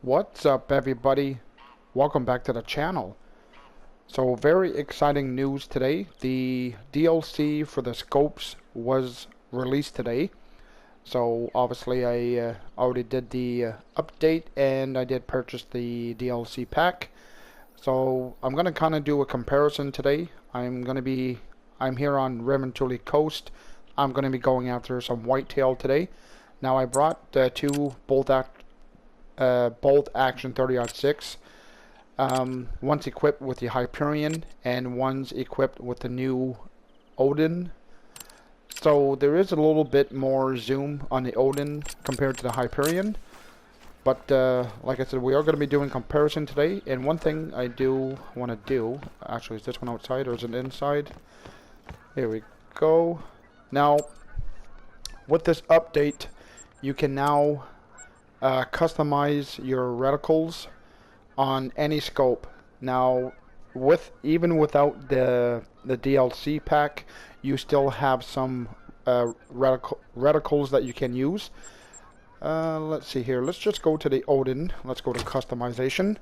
What's up, everybody? Welcome back to the channel. So very exciting news today. The DLC for the scopes was released today. So obviously I already did the update and I did purchase the DLC pack. So I'm going to kind of do a comparison today. I'm here on Remontuli Coast. I'm going to be going after some whitetail today. Now I brought two bolt action 30-06. One's equipped with the Hyperion and one's equipped with the new ODIN. So there is a little bit more zoom on the ODIN compared to the Hyperion. But like I said, we are going to be doing comparison today. And one thing I do want to do, actually, is this one outside or is it inside? Here we go. Now, with this update, you can now customize your reticles on any scope. Now, even without the DLC pack, you still have some reticles that you can use. Let's see here. Let's just go to the ODIN. Let's go to customization.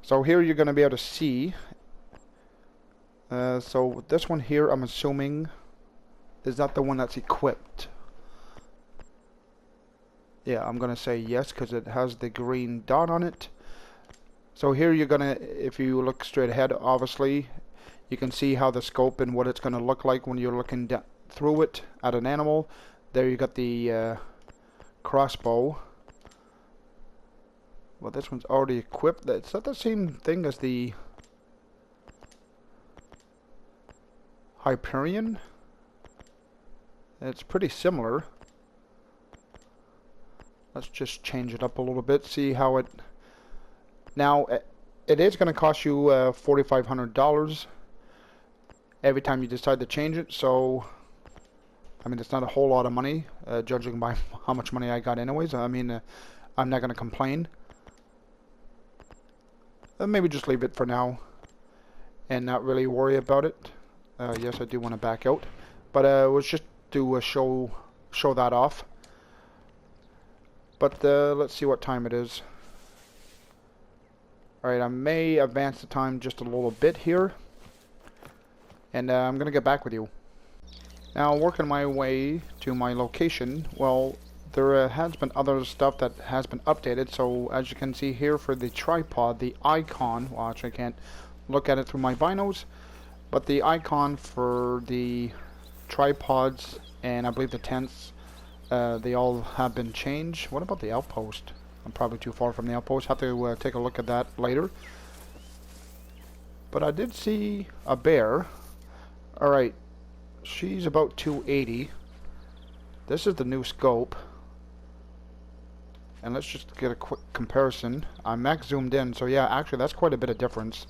So here you're going to be able to see. So this one here, I'm assuming, is that the one that's equipped? Yeah, I'm gonna say yes because it has the green dot on it. So here you're gonna, if you look straight ahead, obviously you can see how the scope and what it's gonna look like when you're looking through it at an animal. There you got the crossbow. Well, this one's already equipped. It's not the same thing as the Hyperion. It's pretty similar. Let's just change it up a little bit, see how it... Now, it is going to cost you $4,500 every time you decide to change it, so... I mean, it's not a whole lot of money, judging by how much money I got anyways. I mean, I'm not going to complain. Maybe just leave it for now and not really worry about it. Yes, I do want to back out. But it was just to show that off. But let's see what time it is. Alright, I may advance the time just a little bit here. And I'm going to get back with you. Now, working my way to my location, well, there has been other stuff that has been updated. So, as you can see here for the tripod, the icon, well, actually I can't look at it through my binos, but the icon for the tripods and I believe the tents, they all have been changed. What about the outpost? I'm probably too far from the outpost. Have to take a look at that later. But I did see a bear. Alright, she's about 280. This is the new scope. And let's just get a quick comparison. I'm max zoomed in, so yeah, actually that's quite a bit of difference.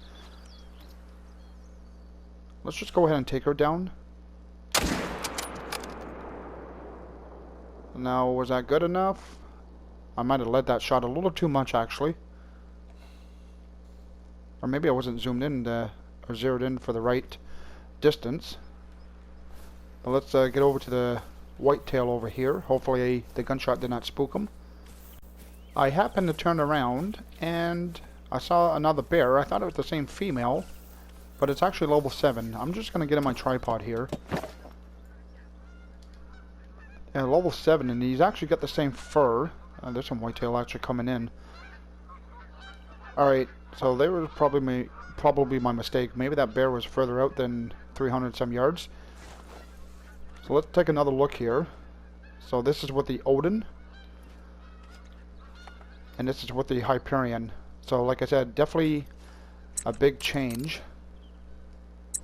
Let's just go ahead and take her down. Now, was that good enough? I might have led that shot a little too much, actually. Or maybe I wasn't zoomed in or zeroed in for the right distance. But let's get over to the whitetail over here. Hopefully the gunshot did not spook him. I happened to turn around and I saw another bear. I thought it was the same female, but it's actually level 7. I'm just going to get in my tripod here. Yeah, level 7, and he's actually got the same fur. There's some whitetail actually coming in. Alright, so they were probably my mistake. Maybe that bear was further out than 300 some yards. So let's take another look here. So this is with the ODIN. And this is with the Hyperion. So like I said, definitely a big change.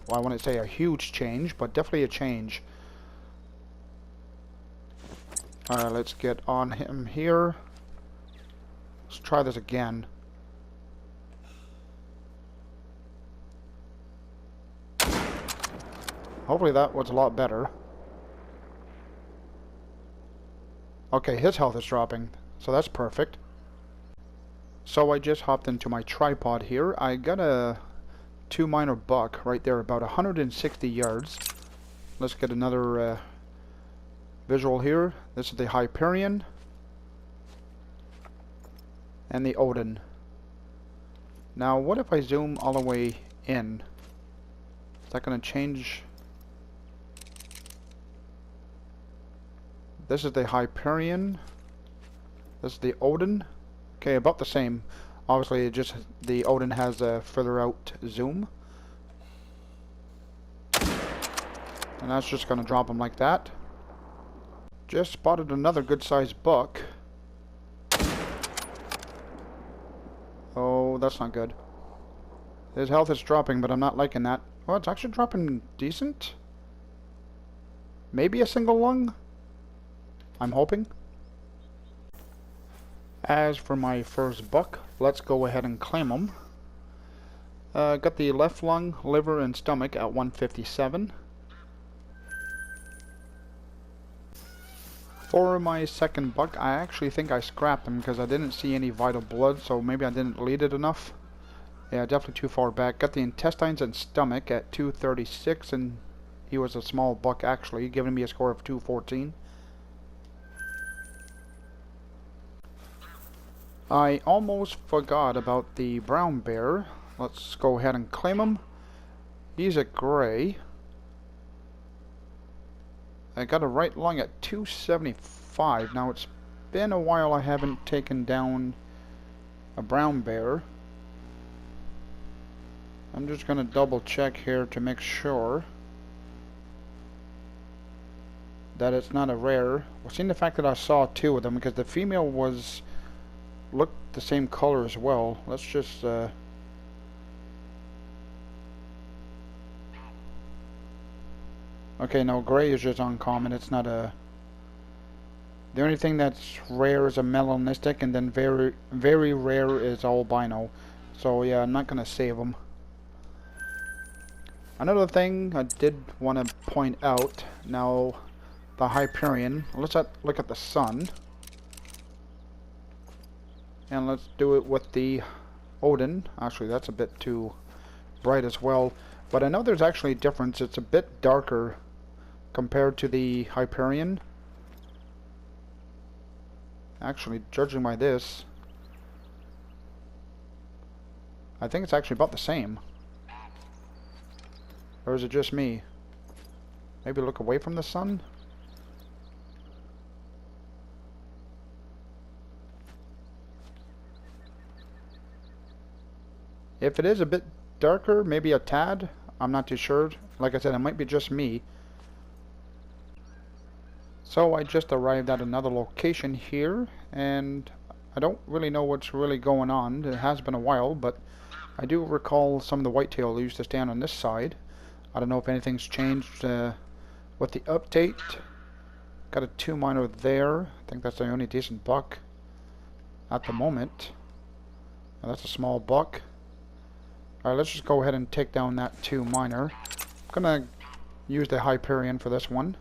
Well, I wouldn't say a huge change, but definitely a change. Alright, let's get on him here. Let's try this again. Hopefully that was a lot better. Okay, his health is dropping, so that's perfect. So I just hopped into my tripod here. I got a 2-miner buck right there, about 160 yards. Let's get another visual here. This is the Hyperion. and the Odin. Now, what if I zoom all the way in? Is that going to change? This is the Hyperion. This is the Odin. Okay, about the same. Obviously, it just the Odin has a further out zoom. And that's just going to drop him like that. Just spotted another good-sized buck. Oh, that's not good. His health is dropping, but I'm not liking that. Oh, it's actually dropping decent. Maybe a single lung? I'm hoping. As for my first buck, let's go ahead and claim him. Got the left lung, liver, and stomach at 157. For my second buck, I actually think I scrapped him because I didn't see any vital blood, so maybe I didn't lead it enough. Yeah, definitely too far back. Got the intestines and stomach at 236, and he was a small buck actually, giving me a score of 214. I almost forgot about the brown bear. Let's go ahead and claim him. He's a gray. I got a right lung at 275. Now it's been a while I haven't taken down a brown bear. I'm just going to double check here to make sure that it's not a rare. Well, seeing the fact that I saw two of them, because the female looked the same color as well. Let's just okay, no, gray is just uncommon. It's not a... The only thing that's rare is a melanistic, and then very, very rare is albino. So yeah, I'm not going to save them. Another thing I did want to point out, now the Hyperion, let's look at the sun. And let's do it with the Odin. Actually, that's a bit too bright as well. But I know there's actually a difference. It's a bit darker compared to the Hyperion. Actually, judging by this, I think it's actually about the same. Or is it just me? Maybe look away from the sun? If it is a bit darker, maybe a tad, I'm not too sure. Like I said, it might be just me. So I just arrived at another location here, and I don't really know what's really going on. It has been a while, but I do recall some of the whitetail used to stand on this side. I don't know if anything's changed with the update. Got a 2 minor there. I think that's the only decent buck at the moment. Now that's a small buck. Alright, let's just go ahead and take down that 2 minor. I'm gonna use the Hyperion for this one.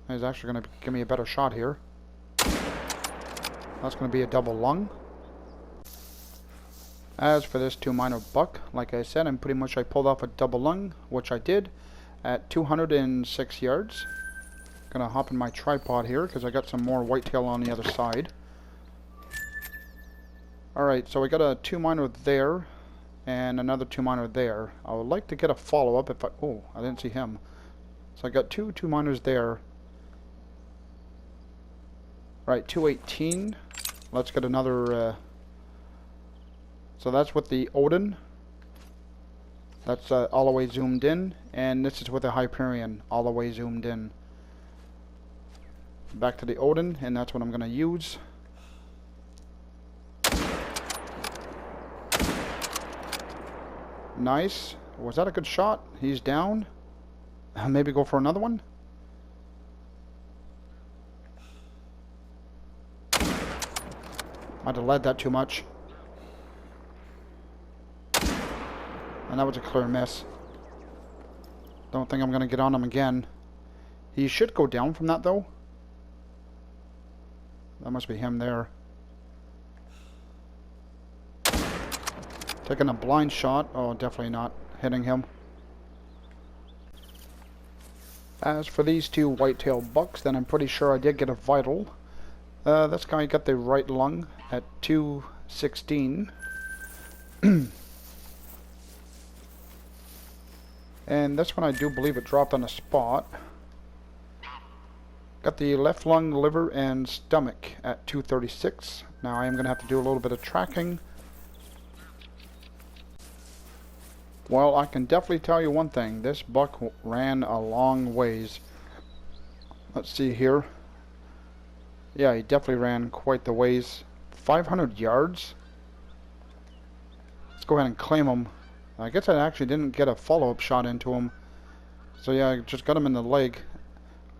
He's actually gonna give me a better shot here. That's gonna be a double lung. As for this 2 minor buck, like I said, I pulled off a double lung, which I did at 206 yards. Gonna hop in my tripod here because I got some more whitetail on the other side. Alright, so we got a 2 minor there and another 2 minor there. I would like to get a follow-up if oh, I didn't see him. So I got 2 minors there. Right, 218. Let's get another so that's with the Odin. That's all the way zoomed in, and this is with the Hyperion, all the way zoomed in. Back to the Odin, and that's what I'm going to use. Nice. Was that a good shot? He's down. Maybe go for another one. Might have led that too much. And that was a clear miss. Don't think I'm going to get on him again. He should go down from that, though. That must be him there. Taking a blind shot. Oh, definitely not hitting him. As for these 2 whitetail bucks, then I'm pretty sure I did get a vital. This guy got the right lung at 216. And this one I do believe it dropped on the spot. Got the left lung, liver, and stomach at 236. Now I am going to have to do a little bit of tracking. Well, I can definitely tell you one thing. This buck ran a long ways. Let's see here. Yeah, he definitely ran quite the ways. 500 yards? Let's go ahead and claim him. I guess I actually didn't get a follow-up shot into him. So yeah, I just got him in the leg.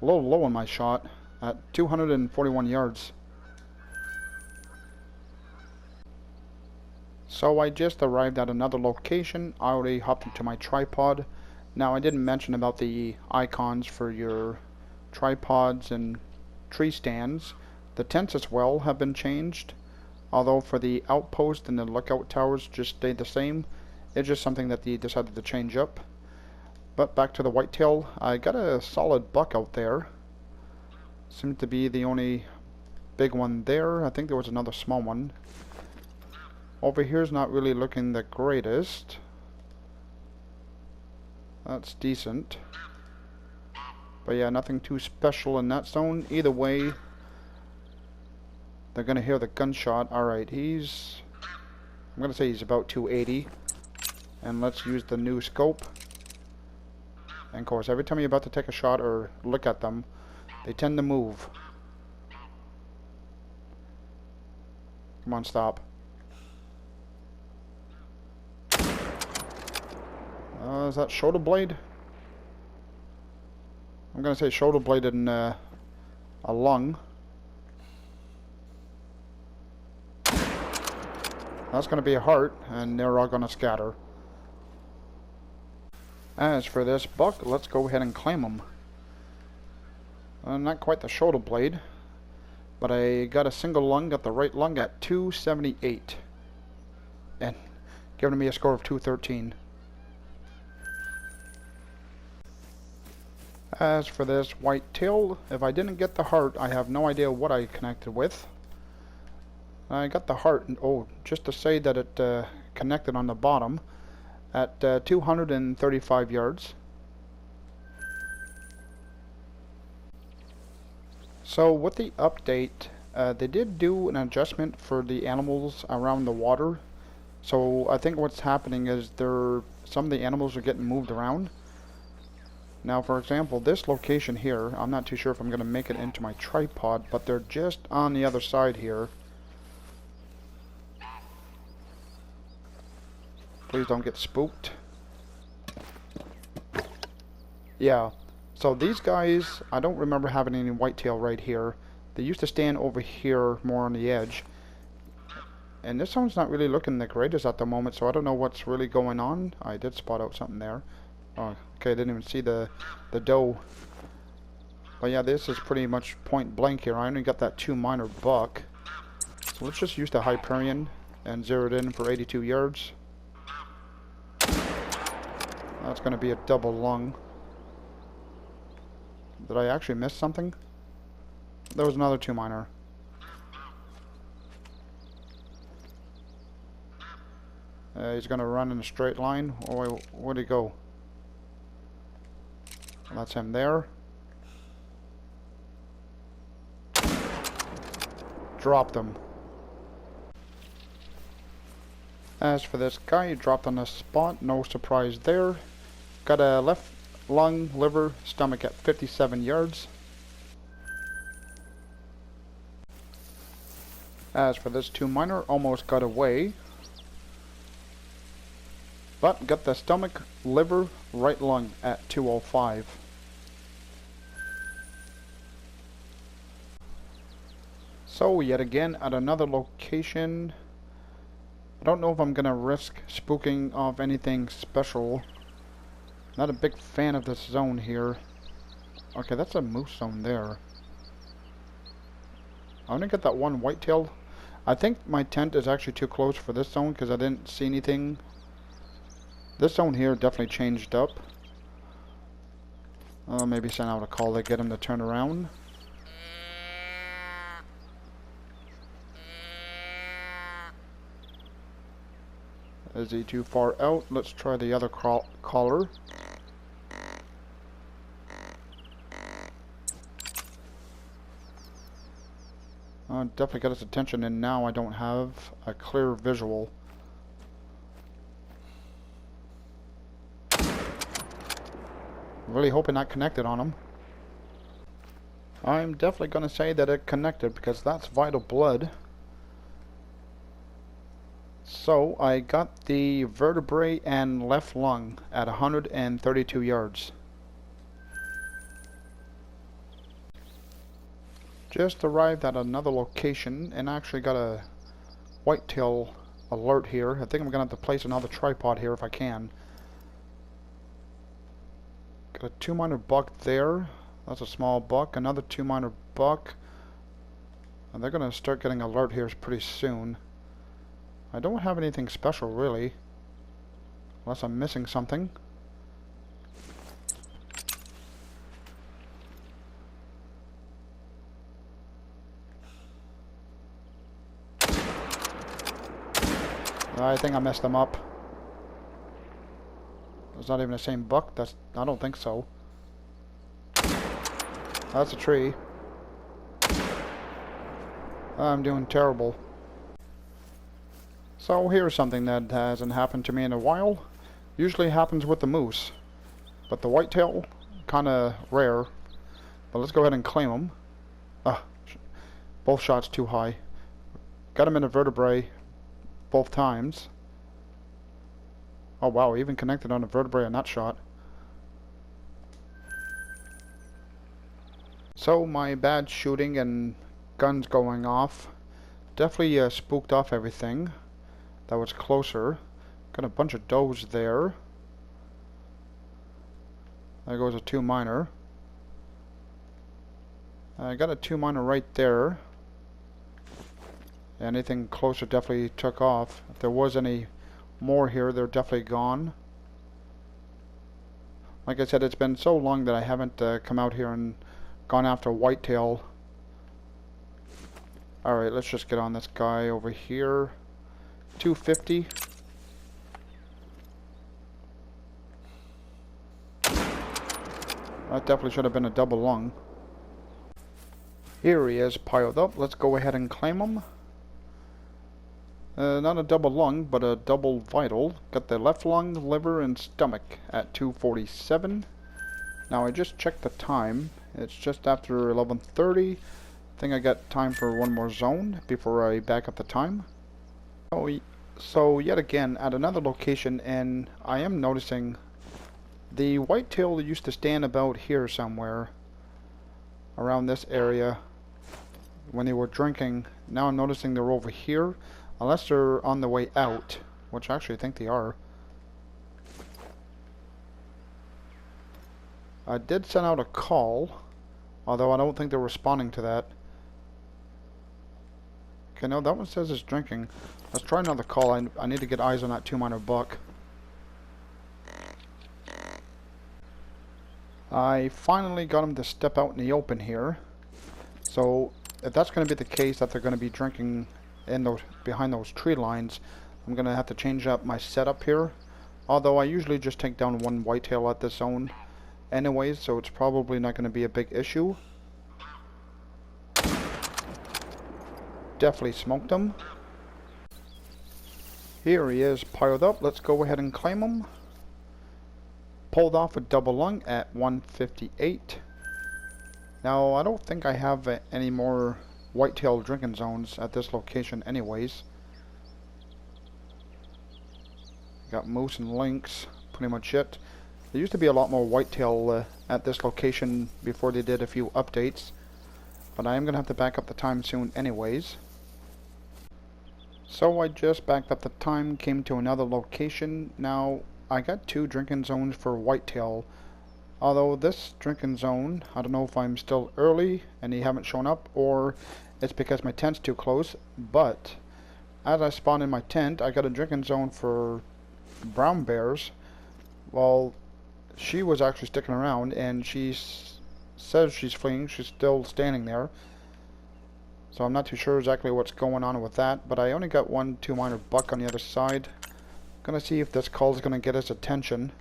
A little low on my shot at 241 yards. So I just arrived at another location. I already hopped into my tripod. Now I didn't mention about the icons for your tripods and tree stands. The tents as well have been changed. Although for the outpost and the lookout towers just stayed the same. It's just something that they decided to change up. But back to the whitetail. I got a solid buck out there. Seemed to be the only big one there. I think there was another small one. Over here's not really looking the greatest. That's decent. But yeah, nothing too special in that zone. Either way, they're gonna hear the gunshot. Alright, I'm gonna say he's about 280. And let's use the new scope. And of course, every time you're about to take a shot or look at them, they tend to move. Come on, stop. Is that shoulder blade? I'm gonna say shoulder blade and a lung. That's gonna be a heart, and they're all gonna scatter. As for this buck, let's go ahead and claim him. Not quite the shoulder blade, but I got a single lung, got the right lung at 278. And giving me a score of 213. As for this whitetail, if I didn't get the heart, I have no idea what I connected with. I got the heart, oh, just to say that it connected on the bottom at 235 yards. So with the update, they did do an adjustment for the animals around the water. So I think what's happening is some of the animals are getting moved around. Now, for example, this location here, I'm not too sure if I'm going to make it into my tripod, but they're just on the other side here. Please don't get spooked. Yeah, so these guys, I don't remember having any whitetail right here. They used to stand over here more on the edge. And this one's not really looking the greatest at the moment, so I don't know what's really going on. I did spot out something there. Oh, okay, I didn't even see the doe. But yeah, this is pretty much point blank here. I only got that 2 minor buck. So let's just use the Hyperion and zero it in for 82 yards. That's going to be a double lung. Did I actually miss something? There was another 2 minor. He's going to run in a straight line. Oh, where'd he go? That's him there. Dropped him. As for this guy, he dropped on the spot. No surprise there. Got a left lung, liver, stomach at 57 yards. As for this 2 minor, almost got away. But got the stomach, liver, right lung at 205. So yet again at another location. I don't know if I'm gonna risk spooking off anything special. Not a big fan of this zone here. Okay, that's a moose zone there. I want to get that one whitetail. I think my tent is actually too close for this zone because I didn't see anything. This zone here definitely changed up. Maybe send out a call to get him to turn around. Is he too far out? Let's try the other caller. Definitely got his attention, and now I don't have a clear visual. Really hoping that connected on him. I'm definitely going to say that it connected because that's vital blood. So I got the vertebrae and left lung at 132 yards. Just arrived at another location and actually got a whitetail alert here. I think I'm going to have to place another tripod here if I can. Got a 2-miner buck there. That's a small buck. Another 2-miner buck. And they're going to start getting alert here pretty soon. I don't have anything special really. Unless I'm missing something. I think I messed them up. It's not even the same buck. I don't think so. That's a tree. I'm doing terrible. So here's something that hasn't happened to me in a while. Usually happens with the moose. But the whitetail, kinda rare. But let's go ahead and claim them. Both shots too high. Got him in a vertebrae both times. Oh wow, even connected on a vertebrae on that shot. So my bad shooting and guns going off definitely spooked off everything that was closer. Got a bunch of does there. There goes a 2-miner. I got a 2-miner right there. Anything closer definitely took off. If there was any more here, they're definitely gone. Like I said, it's been so long that I haven't come out here and gone after whitetail. Alright, let's just get on this guy over here. 250. That definitely should have been a double lung. Here he is piled up. Let's go ahead and claim him. Not a double lung, but a double vital. Got the left lung, liver, and stomach at 247. Now I just checked the time. It's just after 11:30. I think I got time for one more zone before I back up the time. So yet again at another location, and I am noticing the whitetail used to stand about here somewhere around this area when they were drinking. Now I'm noticing they're over here. Unless they're on the way out, which I actually think they are. I did send out a call, although I don't think they're responding to that. Okay, no, that one says it's drinking. Let's try another call. I need to get eyes on that 2-miner buck. I finally got him to step out in the open here. So, if that's going to be the case, that they're going to be drinking in those behind those tree lines, I'm gonna have to change up my setup here. Although I usually just take down one whitetail at this zone anyways, so it's probably not gonna be a big issue. Definitely smoked him. Here he is piled up. Let's go ahead and claim him. Pulled off a double lung at 158. Now I don't think I have any more whitetail drinking zones at this location anyways. Got moose and lynx, pretty much it. There used to be a lot more whitetail at this location before they did a few updates, but I am gonna have to back up the time soon anyways. So I just backed up the time, came to another location. Now I got 2 drinking zones for whitetail. Although this drinking zone, I don't know if I'm still early and they haven't shown up, or it's because my tent's too close, but as I spawned in my tent, I got a drinking zone for brown bears. Well, she was actually sticking around, and she says she's fleeing. She's still standing there. So I'm not too sure exactly what's going on with that, but I only got one 2-miner buck on the other side. Gonna see if this call is gonna get his attention.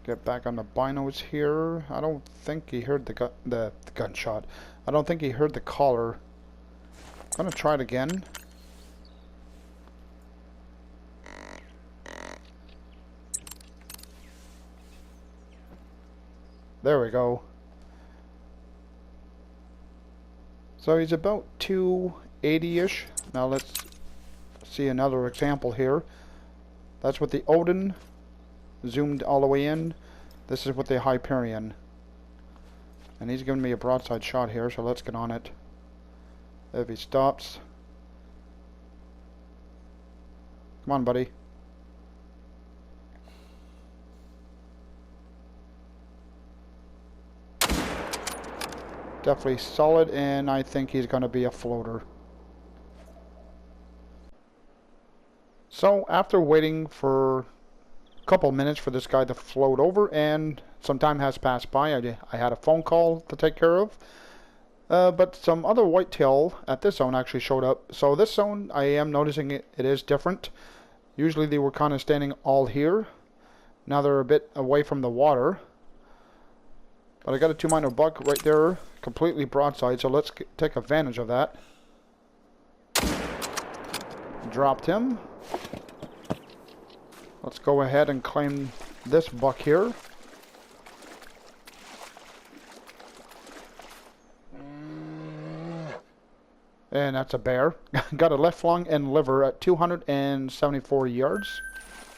Get back on the binos here. I don't think he heard the gunshot. I don't think he heard the caller. Gonna try it again. There we go. So he's about 280-ish. Now let's see another example here. That's with the ODIN, zoomed all the way in. This is with the Hyperion. And he's giving me a broadside shot here, so let's get on it. If he stops. Come on, buddy. Definitely solid, and I think he's going to be a floater. So after waiting for a couple minutes for this guy to float over, and some time has passed by, I had a phone call to take care of. But some other whitetail at this zone actually showed up. So this zone, I am noticing it is different. Usually they were kind of standing all here. Now they're a bit away from the water. But I got a 2-minor buck right there, completely broadside, so let's take advantage of that. Dropped him. Let's go ahead and claim this buck here. And that's a bear. Got a left lung and liver at 274 yards.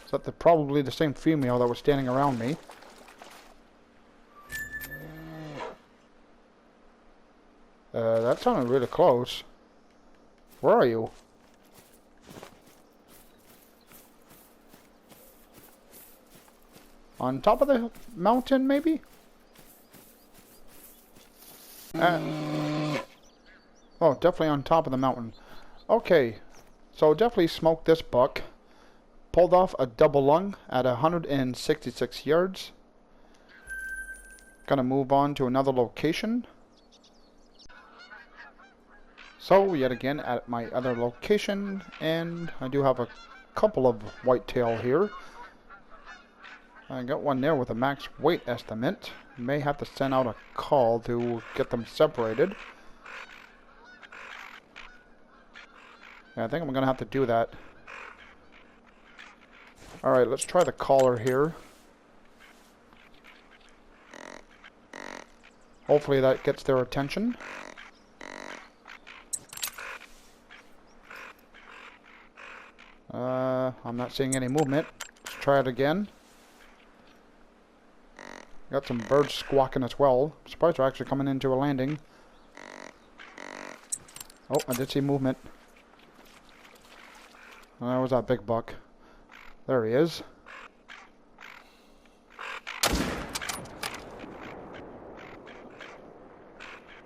So that's probably the same female that was standing around me. That sounded really close. Where are you? On top of the mountain, maybe? Oh, definitely on top of the mountain. Okay, so definitely smoked this buck. Pulled off a double lung at 166 yards. Gonna move on to another location. So, yet again, at my other location, and I do have a couple of whitetail here. I got one there with a max weight estimate. May have to send out a call to get them separated. Yeah, I think I'm going to have to do that. Alright, let's try the caller here. Hopefully that gets their attention. I'm not seeing any movement. Let's try it again. Got some birds squawking as well. I'm surprised they're actually coming into a landing. Oh, I did see movement. That was that big buck. There he is.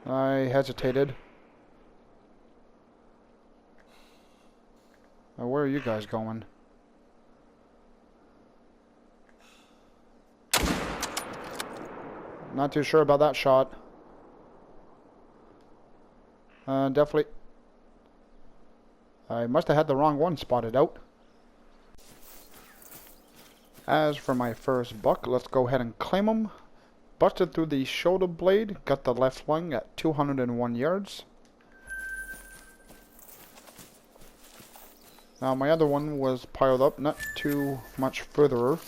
I hesitated. Now, where are you guys going? Not too sure about that shot. Definitely. I must have had the wrong one spotted out. As for my first buck, let's go ahead and claim him. Busted through the shoulder blade, got the left lung at 201 yards. Now my other one was piled up not too much further.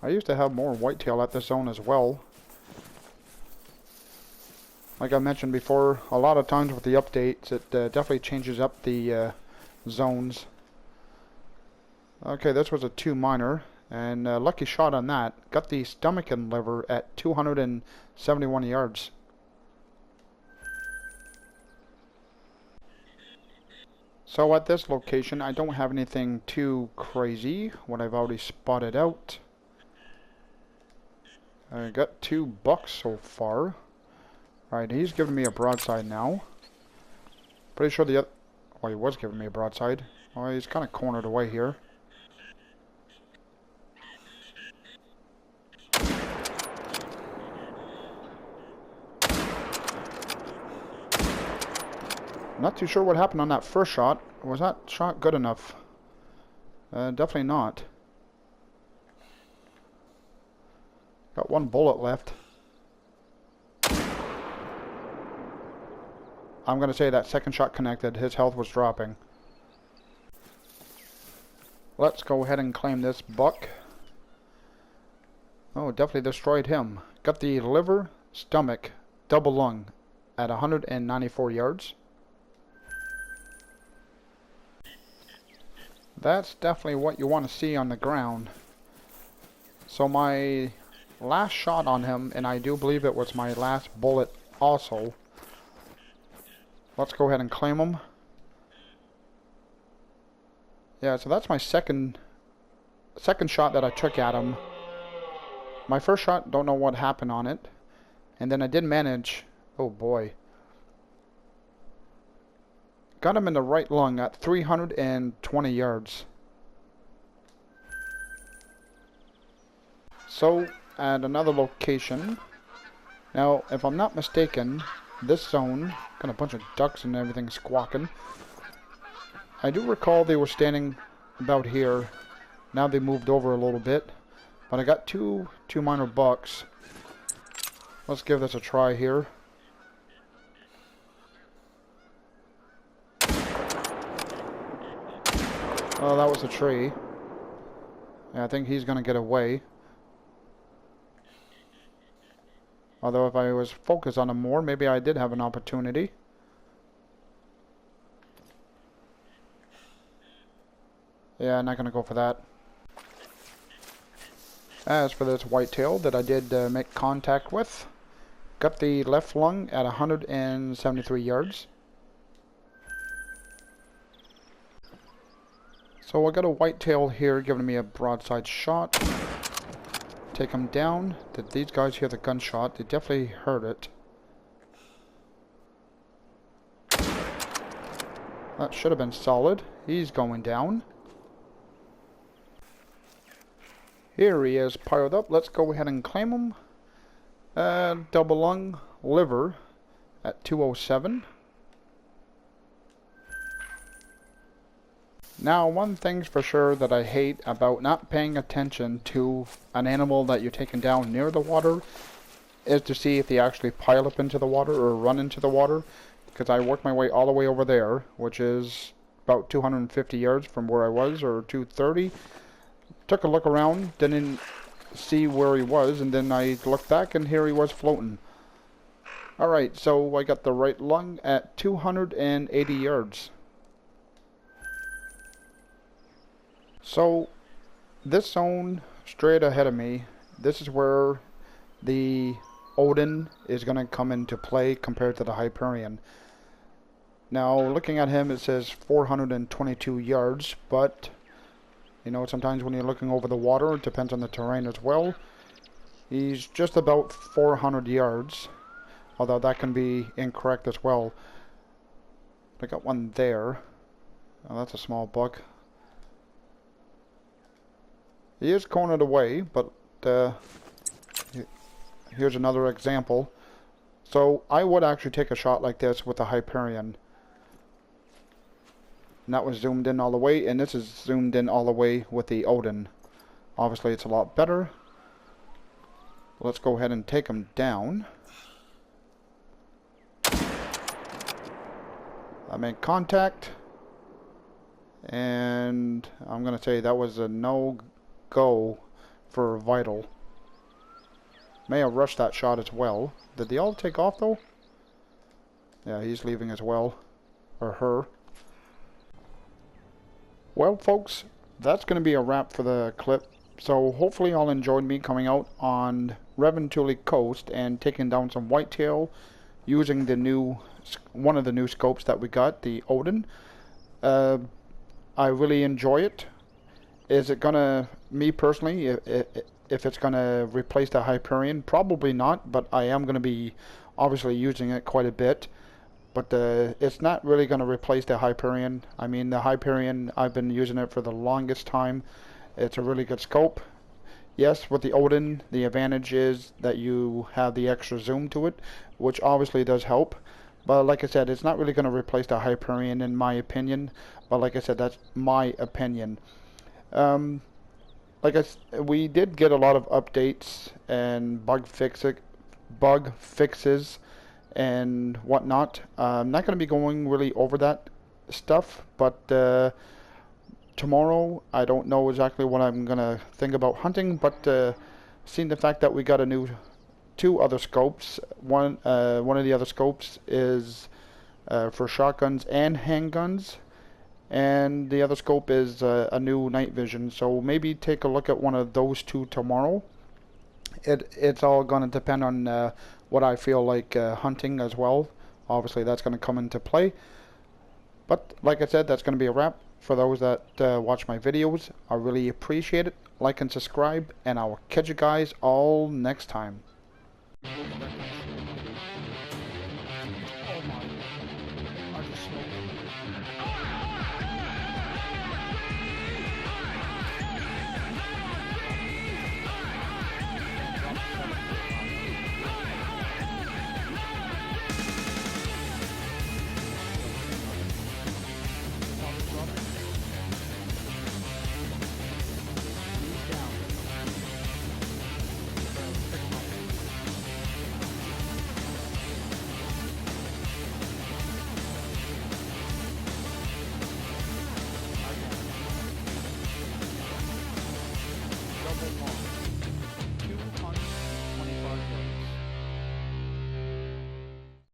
I used to have more whitetail at this zone as well. Like I mentioned before, a lot of times with the updates, it definitely changes up the zones. Okay, this was a 2-minor, and lucky shot on that. Got the stomach and liver at 271 yards. So at this location, I don't have anything too crazy, what I've already spotted out. I got 2 bucks so far. Alright, he's giving me a broadside now. Pretty sure the other... Well, he was giving me a broadside. Oh, he's kind of cornered away here. Not too sure what happened on that first shot. Was that shot good enough? Definitely not. Got one bullet left. I'm going to say that second shot connected. His health was dropping. Let's go ahead and claim this buck. Oh, definitely destroyed him. Got the liver, stomach, double lung at 194 yards. That's definitely what you want to see on the ground. So my last shot on him, and I do believe it was my last bullet also. Let's go ahead and claim him. Yeah, so that's my second shot that I took at him. My first shot, don't know what happened on it. And then I did manage, oh boy. Got him in the right lung at 320 yards. So, at another location. Now, if I'm not mistaken, this zone, got a bunch of ducks and everything squawking. I do recall they were standing about here. Now they moved over a little bit. But I got two minor bucks. Let's give this a try here. Oh, that was a tree. Yeah, I think he's gonna get away. Although if I was focused on him more, maybe I did have an opportunity. Yeah, not gonna go for that. As for this whitetail that I did make contact with, got the left lung at 173 yards. So I got a whitetail here giving me a broadside shot. Take him down. Did these guys hear the gunshot? They definitely heard it. That should have been solid. He's going down. Here he is piled up. Let's go ahead and claim him. Double lung, liver at 207. Now, one thing's for sure that I hate about not paying attention to an animal that you're taking down near the water is to see if they actually pile up into the water or run into the water. Because I worked my way all the way over there, which is about 250 yards from where I was, or 230. Took a look around, didn't see where he was, and then I looked back and here he was floating. Alright, so I got the right lung at 280 yards. So, this zone straight ahead of me, this is where the ODIN is going to come into play compared to the Hyperion. Now, looking at him, it says 422 yards, but, you know, sometimes when you're looking over the water, it depends on the terrain as well. He's just about 400 yards, although that can be incorrect as well. I got one there. Oh, that's a small buck. He is cornered away, but here's another example. So I would actually take a shot like this with the Hyperion. And that was zoomed in all the way, and this is zoomed in all the way with the ODIN. Obviously it's a lot better. Let's go ahead and take him down. I made contact. And I'm going to say that was a no-go for vital. May have rushed that shot as well. Did they all take off though? Yeah, he's leaving as well. Or her. Well folks, that's going to be a wrap for the clip. So hopefully y'all enjoyed me coming out on Reventuli Coast and taking down some whitetail using the one of the new scopes that we got, the ODIN. I really enjoy it. Is it gonna, me personally, if it's gonna replace the Hyperion? Probably not, but I am gonna be obviously using it quite a bit. But it's not really gonna replace the Hyperion. I mean, the Hyperion, I've been using it for the longest time. It's a really good scope. Yes, with the ODIN, the advantage is that you have the extra zoom to it, which obviously does help. But like I said, it's not really going to replace the Hyperion in my opinion. But like I said, that's my opinion. Um, we did get a lot of updates and bug fixes and whatnot. I'm not going to be going really over that stuff, but tomorrow I don't know exactly what I'm going to think about hunting, but seeing the fact that we got a new two other scopes. One of the other scopes is for shotguns and handguns, and the other scope is a new night vision. So maybe take a look at one of those two tomorrow. It's all going to depend on what I feel like hunting as well. Obviously, that's going to come into play. But like I said, that's going to be a wrap for those that watch my videos. I really appreciate it. Like and subscribe, and I'll catch you guys all next time.